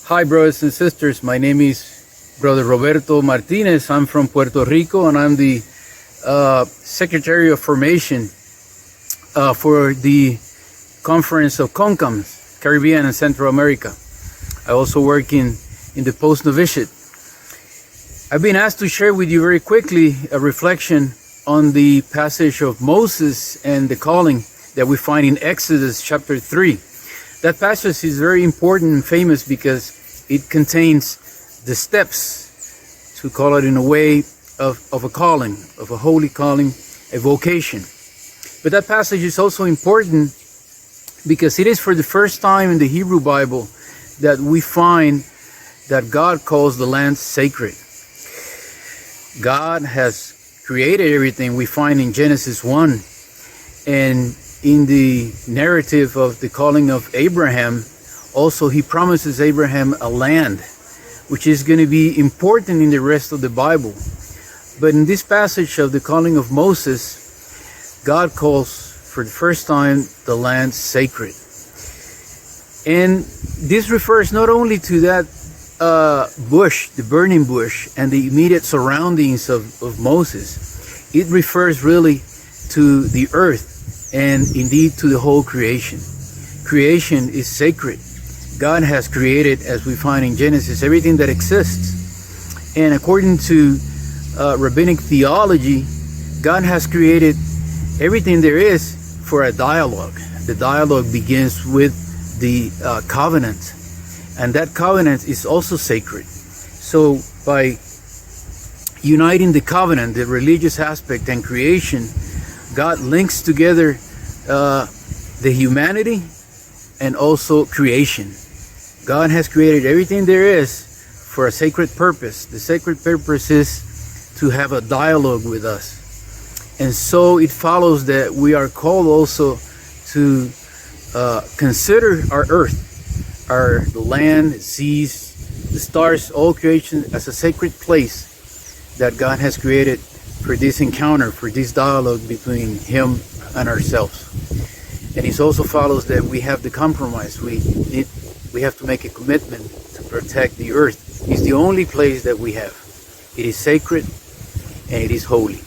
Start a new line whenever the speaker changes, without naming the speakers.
Hi, brothers and sisters. My name is Brother Roberto Martinez. I'm from Puerto Rico, and I'm the Secretary of Formation for the Conference of CONCAMs, Caribbean and Central America. I also work in the post-novitiate. I've been asked to share with you very quickly a reflection on the passage of Moses and the calling that we find in Exodus chapter 3. That passage is very important and famous because it contains the steps, to call it in a way, of a calling, of a holy calling, a vocation. But that passage is also important because it is for the first time in the Hebrew Bible that we find that God calls the land sacred. God has created everything we find in Genesis 1. And in the narrative of the calling of Abraham, also he promises Abraham a land, which is going to be important in the rest of the Bible. But in this passage of the calling of Moses, God calls for the first time the land sacred. And this refers not only to that bush, the burning bush, and the immediate surroundings of Moses. It refers really to the earth and indeed to the whole creation. Creation is sacred. God has created, as we find in Genesis, everything that exists. And according to rabbinic theology, God has created everything there is for a dialogue. The dialogue begins with the covenant. And that covenant is also sacred. So by uniting the covenant, the religious aspect, and creation, God links together the humanity and also creation. God has created everything there is for a sacred purpose. The sacred purpose is to have a dialogue with us. And so it follows that we are called also to consider our earth, the land, the seas, the stars, all creation as a sacred place that God has created for this encounter, for this dialogue between Him and ourselves. And it also follows that we have the compromise. We have to make a commitment to protect the earth. It's the only place that we have. It is sacred and it is holy.